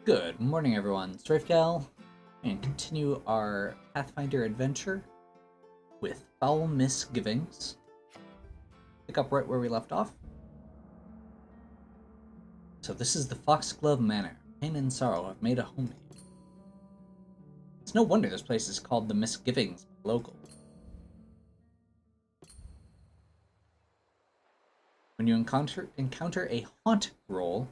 Good morning, everyone. Strafegal, and continue our Pathfinder adventure with Foul Misgivings. Pick up right where we left off. So this is the Foxglove Manor. Pain and sorrow have made a home here. It's no wonder this place is called the Misgivings by locals. When you encounter a haunt roll,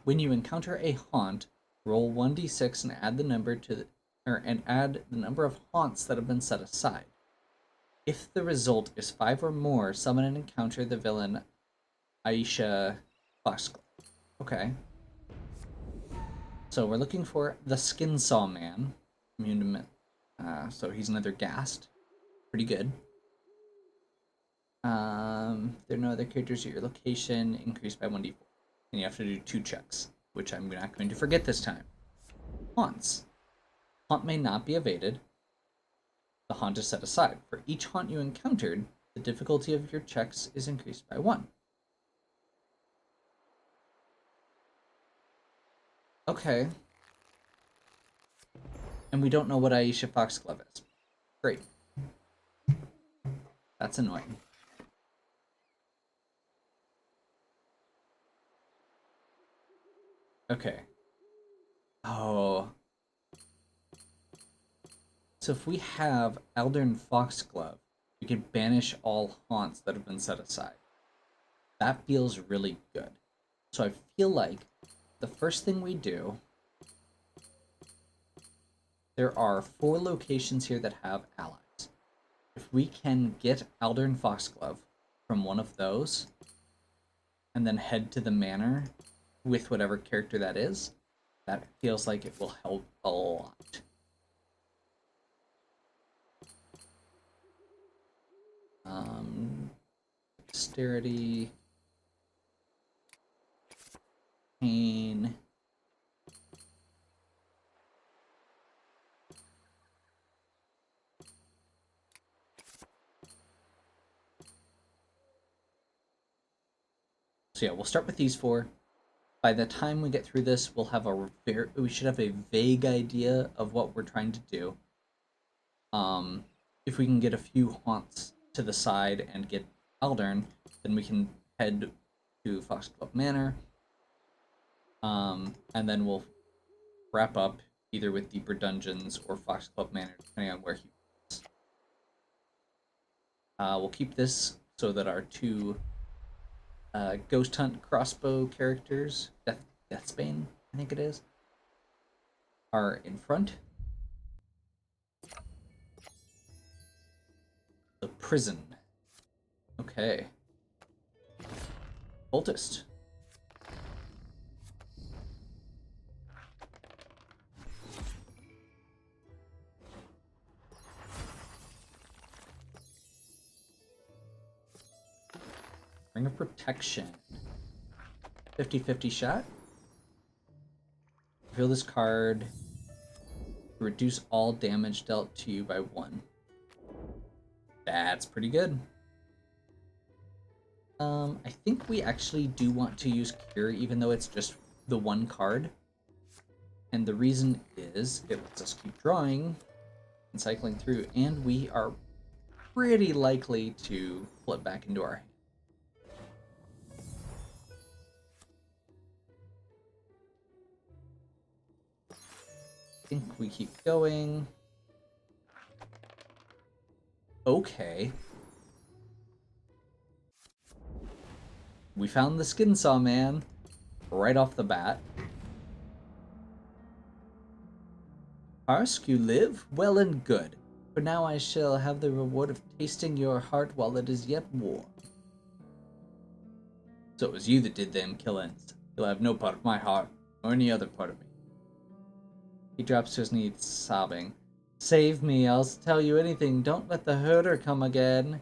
when you encounter a haunt, roll 1d6 and add the number of haunts that have been set aside. If the result is 5 or more, summon and encounter the villain Aisha Foxglove. Okay. So we're looking for the Skin Saw Man. Immune to so he's another ghast. Pretty good. There are no other characters at your location. Increased by 1d4. And you have to do 2 checks, which I'm not going to forget this time. Haunts. Haunt may not be evaded. The haunt is set aside. For each haunt you encountered, the difficulty of your checks is increased by 1. Okay. And we don't know what Aisha Foxglove is. Great. That's annoying. Okay. Oh. So if we have Eldern Foxglove, we can banish all haunts that have been set aside. That feels really good. So I feel like the first thing we do, there are 4 locations here that have allies. If we can get Eldern Foxglove from one of those, and then head to the manor with whatever character that is, that feels like it will help a lot. Dexterity, pain. So yeah, we'll start with these 4. By the time we get through this, we'll have we should have a vague idea of what we're trying to do. If we can get a few haunts to the side and get Eldern, then we can head to Foxglove Manor. And then we'll wrap up either with Deeper Dungeons or Foxglove Manor, depending on where he is. We'll keep this so that our 2 Ghost Hunt crossbow characters, Deathbane, I think it is, are in front. The prison. Okay. Cultist. Ring of Protection. 50-50 shot. Reveal this card. Reduce all damage dealt to you by 1. That's pretty good. I think we actually do want to use Cure, even though it's just the 1 card. And the reason is it lets us keep drawing and cycling through, and we are pretty likely to pull it back into our hand. I think we keep going. Okay. We found the Skin Saw Man right off the bat. Ask you live? Well and good. For now I shall have the reward of tasting your heart while it is yet warm. So it was you that did them killings. You'll have no part of my heart, or any other part of me. He drops to his knees, sobbing. Save me, I'll tell you anything. Don't let the herder come again.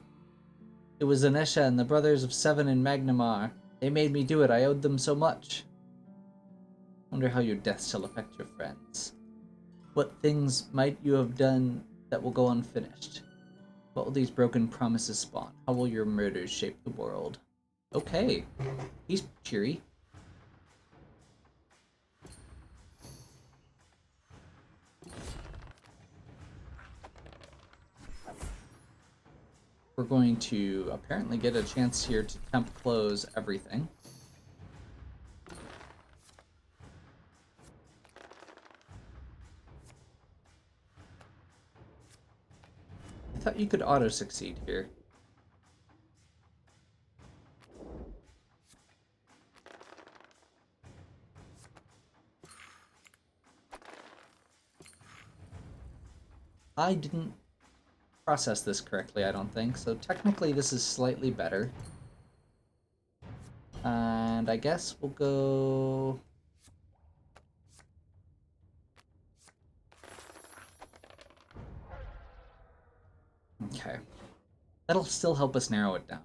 It was Anesha and the brothers of 7 in Magnamar. They made me do it. I owed them so much. Wonder how your death shall affect your friends. What things might you have done that will go unfinished? What will these broken promises spawn? How will your murders shape the world? Okay. He's cheery. we're going to apparently get a chance here to temp close everything. I thought you could auto-succeed here. I didn't process this correctly, I don't think, so technically this is slightly better. And I guess we'll go... Okay. That'll still help us narrow it down.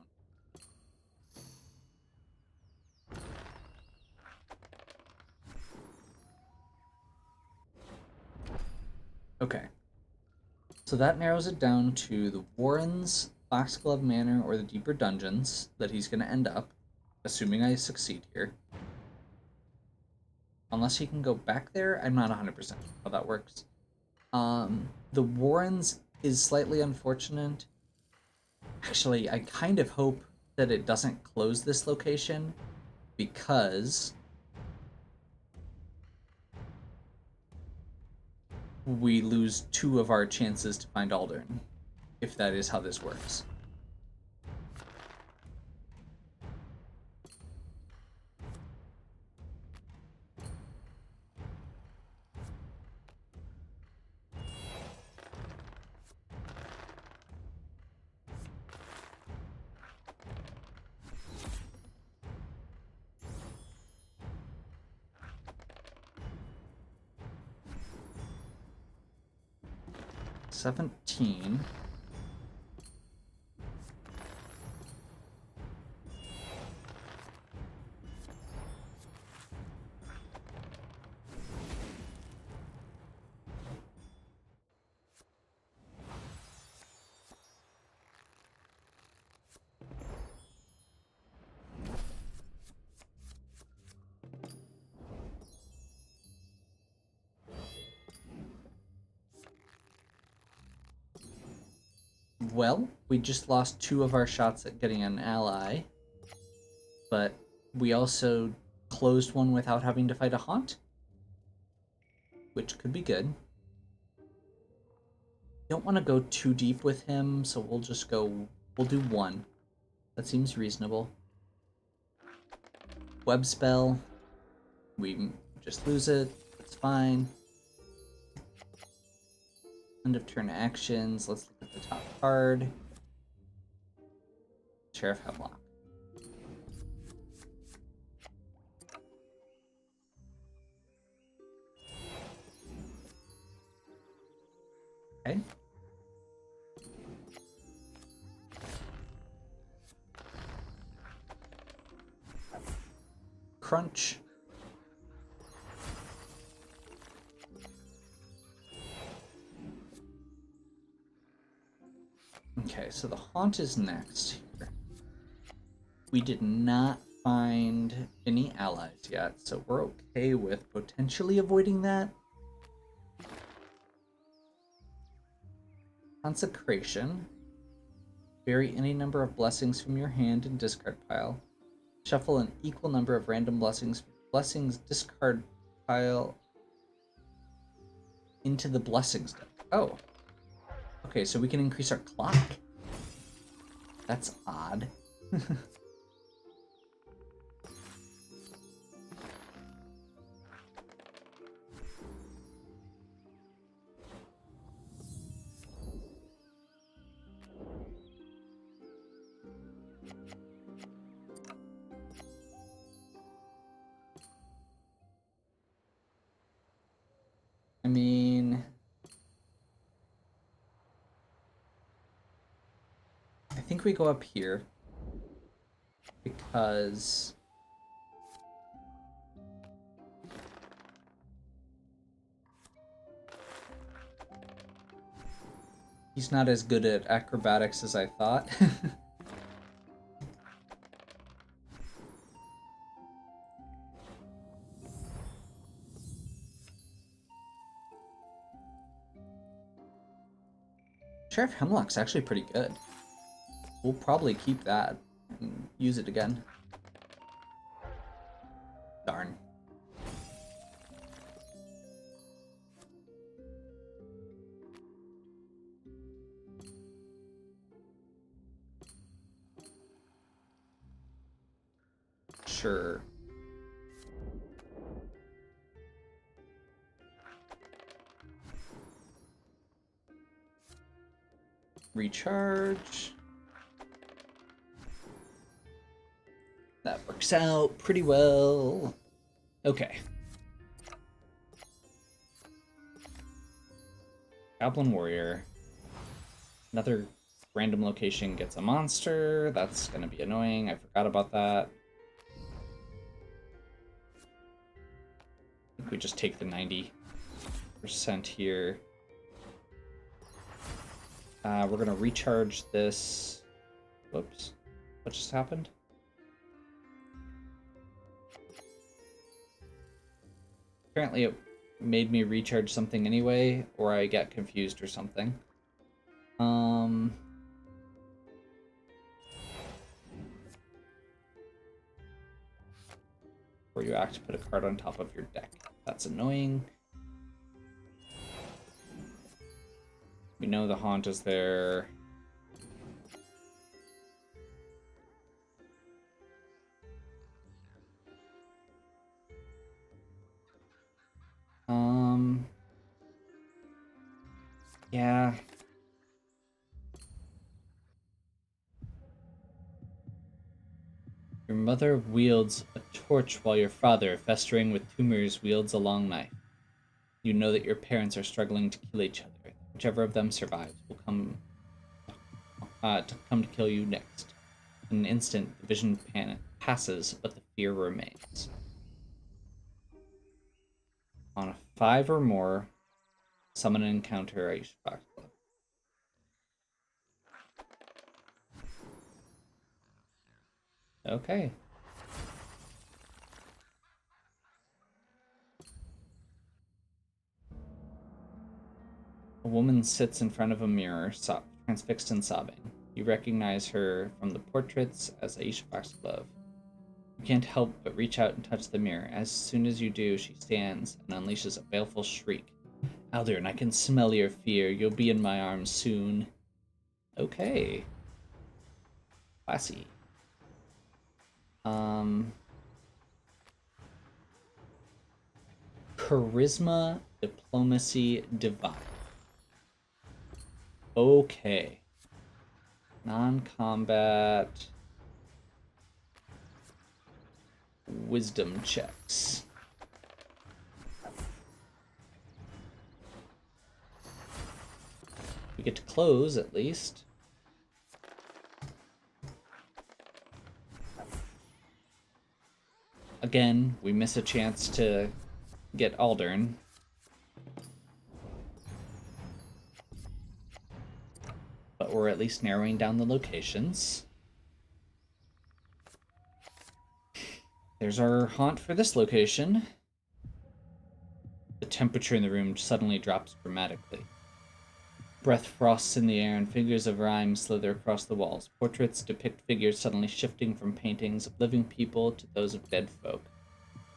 Okay. So that narrows it down to the Warrens, Foxglove Manor, or the Deeper Dungeons that he's going to end up, assuming I succeed here. Unless he can go back there, I'm not 100% how that works. The Warrens is slightly unfortunate. Actually, I kind of hope that it doesn't close this location, because we lose 2 of our chances to find Aldern, if that is how this works. $17. Well, we just lost 2 of our shots at getting an ally, but we also closed one without having to fight a haunt, which could be good. Don't want to go too deep with him, so we'll do 1. That seems reasonable. Web spell, we just lose it, it's fine. End of turn actions, let's look at the top card. Sheriff Hemlock. Okay. Crunch. Okay, so the haunt is next here. We did not find any allies yet, so we're okay with potentially avoiding that. Consecration. Vary any number of blessings from your hand and discard pile. Shuffle an equal number of random blessings discard pile into the blessings deck. Oh. Okay, so we can increase our clock. That's odd. I mean, I think we go up here because he's not as good at acrobatics as I thought. Sheriff Hemlock's actually pretty good. We'll probably keep that and use it again. Darn. Sure. Recharge. That works out pretty well. Okay. Goblin Warrior. Another random location gets a monster. That's gonna be annoying. I forgot about that. I think we just take the 90% here. We're gonna recharge this. Whoops. What just happened? Apparently it made me recharge something anyway, or I got confused or something. Before you act, put a card on top of your deck. That's annoying. We know the haunt is there. Yeah. Your mother wields a torch while your father, festering with tumors, wields a long knife. You know that your parents are struggling to kill each other. Whichever of them survives will come to kill you next. In an instant, the vision passes, but the fear remains. On a 5 or more, summon an encounter at Ishbak Club. Okay. A woman sits in front of a mirror, transfixed and sobbing. You recognize her from the portraits as Aisha Foxglove. You can't help but reach out and touch the mirror. As soon as you do, she stands and unleashes a baleful shriek. Aldern, I can smell your fear. You'll be in my arms soon. Okay. Classy. Charisma, diplomacy, divine. Okay. Non-combat. Wisdom checks. We get to close, at least. Again, we miss a chance to get Aldern. But we're at least narrowing down the locations. There's our haunt for this location. The temperature in the room suddenly drops dramatically. Breath frosts in the air and figures of rhyme slither across the walls. Portraits depict figures suddenly shifting from paintings of living people to those of dead folk.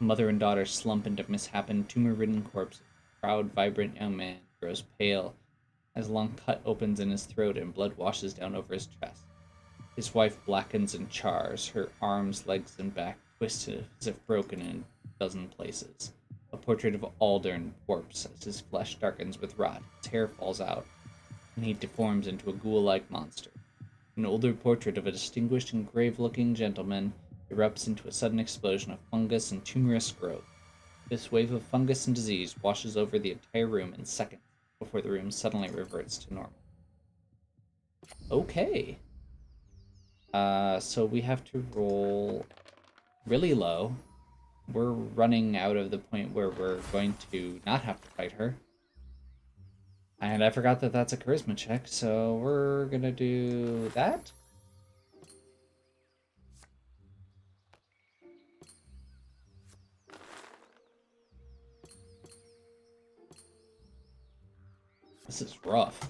Mother and daughter slump into misshapen, tumor-ridden corpses. A proud, vibrant young man grows pale as a long cut opens in his throat and blood washes down over his chest. His wife blackens and chars, her arms, legs, and back twisted as if broken in a dozen places. A portrait of Aldern warps as his flesh darkens with rot. His hair falls out, and he deforms into a ghoul-like monster. An older portrait of a distinguished and grave-looking gentleman erupts into a sudden explosion of fungus and tumorous growth. This wave of fungus and disease washes over the entire room in seconds before the room suddenly reverts to normal. Okay. So we have to roll really low. We're running out of the point where we're going to not have to fight her. And I forgot that that's a charisma check, so we're gonna do that. This is rough.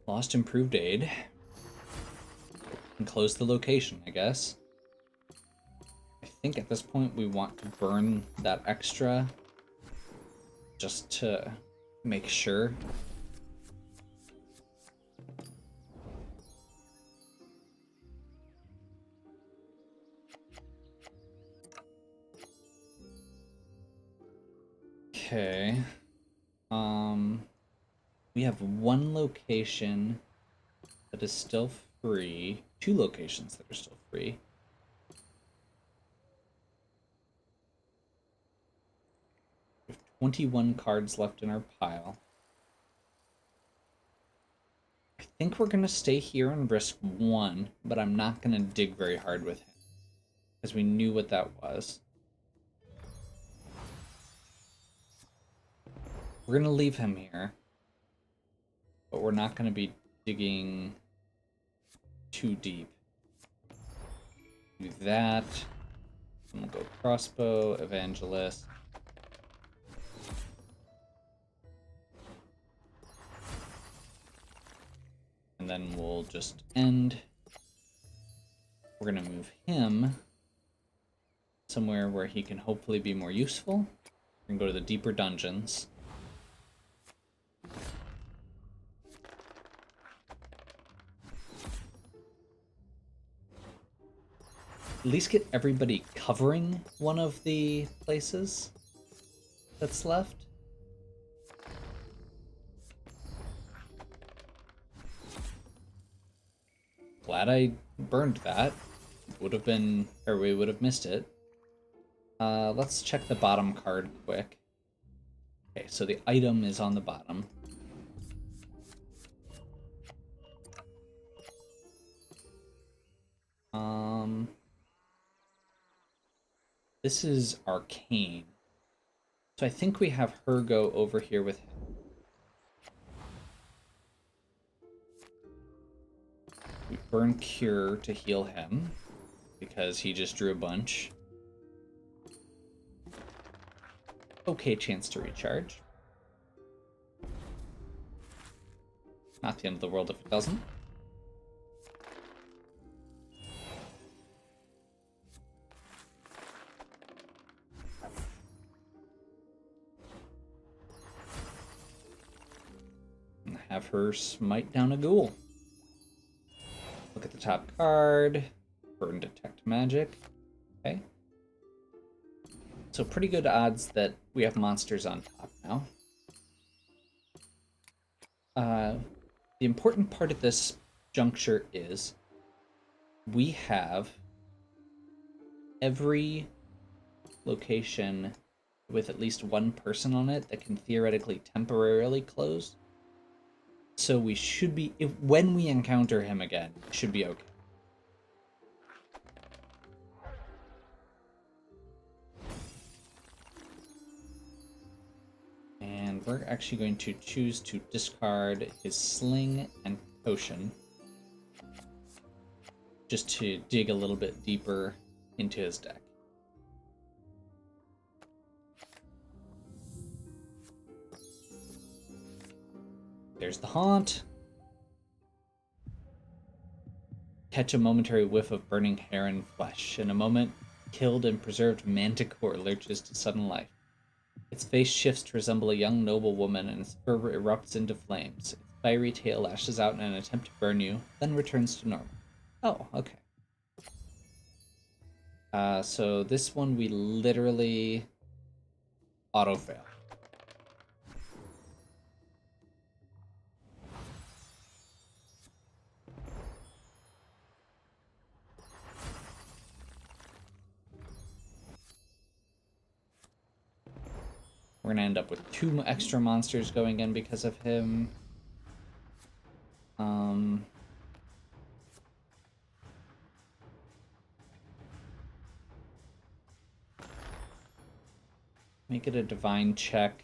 Lost improved aid. And close the location, I guess. I think at this point we want to burn that extra just to make sure. Okay. We have one location that is still free. Two locations that are still free. We have 21 cards left in our pile. I think we're going to stay here and risk one, but I'm not going to dig very hard with him, because we knew what that was. We're going to leave him here, but we're not going to be digging too deep. Do that. And we'll go crossbow, evangelist. And then we'll just end. We're going to move him somewhere where he can hopefully be more useful. We're going to go to the deeper dungeons. At least get everybody covering one of the places that's left. Glad I burned that. Would have been, or we would have missed it. Let's check the bottom card quick. Okay, so the item is on the bottom. This is arcane. So I think we have her go over here with him. We burn Cure to heal him, because he just drew a bunch. Okay, chance to recharge. Not the end of the world if it doesn't. And have her smite down a ghoul. Look at the top card. Burn detect magic. Okay. So pretty good odds that we have monsters on top now. The important part of this juncture is we have every location with at least one person on it that can theoretically temporarily close. So we should be, when we encounter him again, it should be okay. And we're actually going to choose to discard his sling and potion, just to dig a little bit deeper into his deck. There's the haunt. Catch a momentary whiff of burning hair and flesh. In a moment, killed and preserved manticore lurches to sudden life. Its face shifts to resemble a young noble woman, and its fur erupts into flames. Its fiery tail lashes out in an attempt to burn you, then returns to normal. Oh, okay. So this one we literally auto-fail. We're gonna end up with 2 extra monsters going in because of him. Make it a divine check.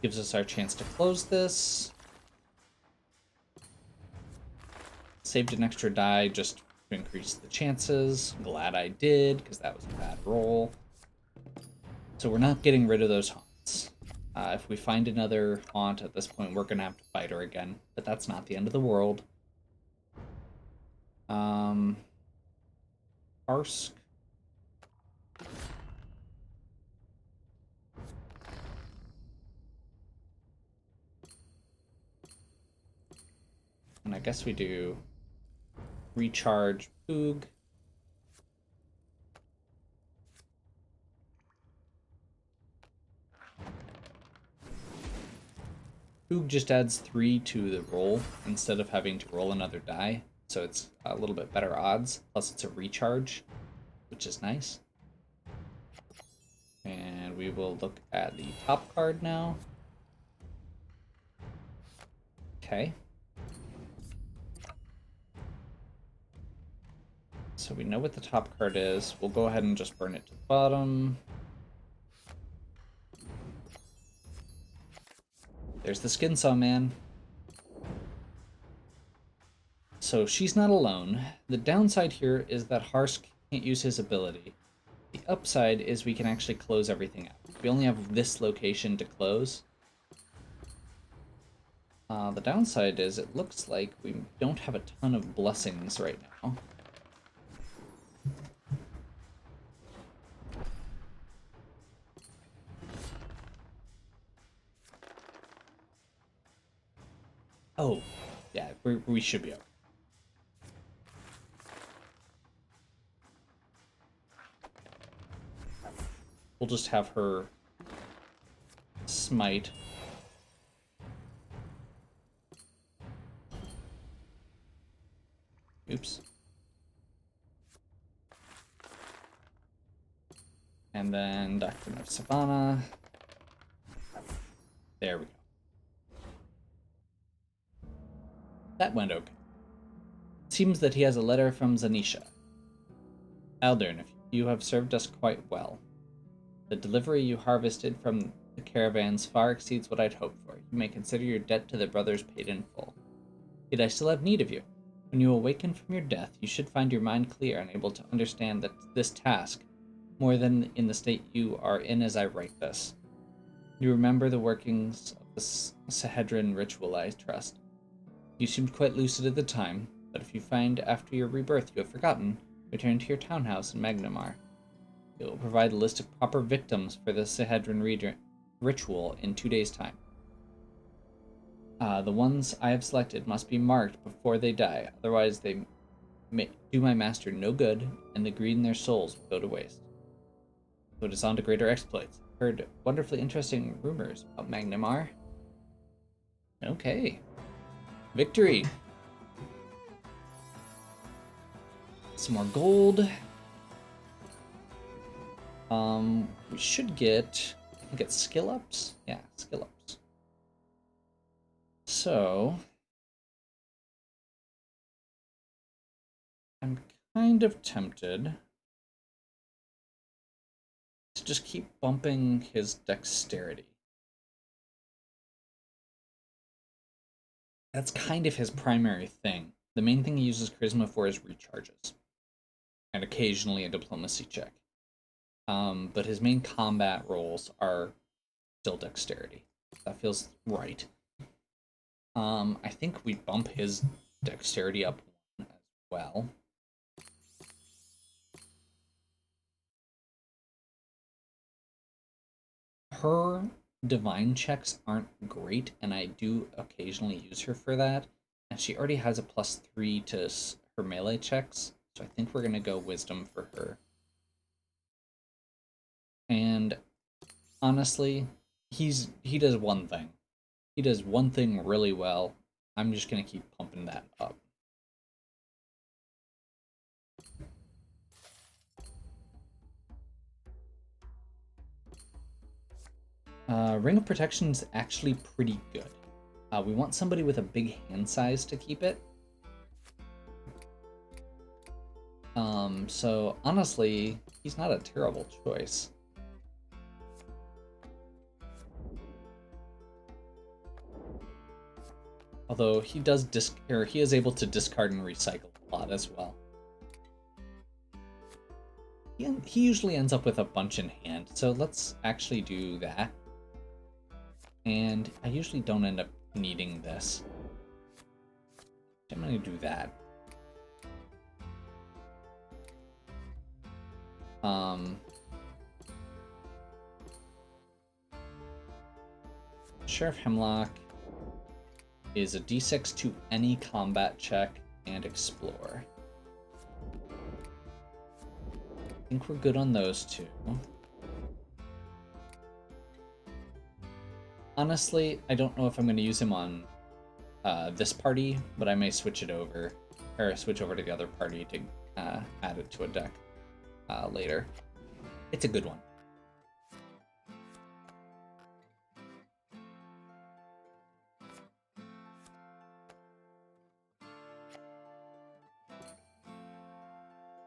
Gives us our chance to close this. Saved an extra die just to increase the chances. Glad I did, because that was a bad roll. So we're not getting rid of those haunts. If we find another haunt at this point, we're going to have to fight her again. But that's not the end of the world. Arsk. And I guess we do recharge Poog. Poog just adds 3 to the roll instead of having to roll another die, so it's a little bit better odds. Plus it's a recharge, which is nice. And we will look at the top card now. Okay. So we know what the top card is. We'll go ahead and just burn it to the bottom. There's the Skin Saw Man. So she's not alone. The downside here is that Harsk can't use his ability. The upside is we can actually close everything out. We only have this location to close. The downside is it looks like we don't have a ton of blessings right now. Oh, yeah, we should be okay. We'll just have her smite. Oops. And then Doctrine of Savannah. There we go. That went okay. It seems that he has a letter from Zanisha. Aldern, you have served us quite well. The delivery you harvested from the caravans far exceeds what I'd hoped for. You may consider your debt to the brothers paid in full. Yet I still have need of you. When you awaken from your death, you should find your mind clear and able to understand that this task, more than in the state you are in as I write this. You remember the workings of the Sahedrin ritual, I trust. You seemed quite lucid at the time, but if you find after your rebirth you have forgotten, return to your townhouse in Magnamar. It will provide a list of proper victims for the Sahedrin ritual in 2 days' time. The ones I have selected must be marked before they die, otherwise they may do my master no good, and the greed in their souls will go to waste. So it is on to greater exploits. Heard wonderfully interesting rumors about Magnamar. Okay. Victory! Some more gold. We should get, I think it's skill ups? Yeah, skill ups. So, I'm kind of tempted to just keep bumping his dexterity. That's kind of his primary thing. The main thing he uses charisma for is recharges, and occasionally a diplomacy check. But his main combat roles are still dexterity. That feels right. I think we bump his dexterity up as well. Her divine checks aren't great, and I do occasionally use her for that. And she already has a +3 to her melee checks, so I think we're going to go wisdom for her. And honestly, he does one thing. He does one thing really well. I'm just going to keep pumping that up. Ring of Protection is actually pretty good. We want somebody with a big hand size to keep it. So honestly, he's not a terrible choice. Although he does he is able to discard and recycle a lot as well. He usually ends up with a bunch in hand, so let's actually do that. And I usually don't end up needing this. I'm gonna do that. Sheriff Hemlock is a d6 to any combat check and explore. I think we're good on those two. Honestly, I don't know if I'm going to use him on this party, but I may switch it over, or switch over to the other party to add it to a deck later. It's a good one.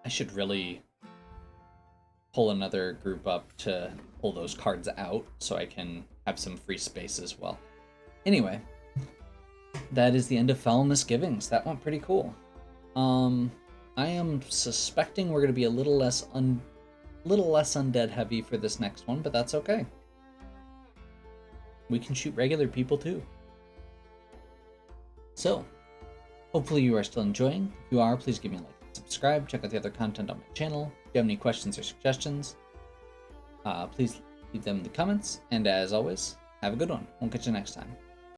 I should really pull another group up to pull those cards out so I can have some free space as well. Anyway, that is the end of Foul Misgivings. That went pretty cool. I am suspecting we're going to be a little less undead heavy for this next one, but that's okay. We can shoot regular people too. So, hopefully you are still enjoying. If you are, please give me a like and subscribe. Check out the other content on my channel. If you have any questions or suggestions, please leave them in the comments. And as always, have a good one. We'll catch you next time.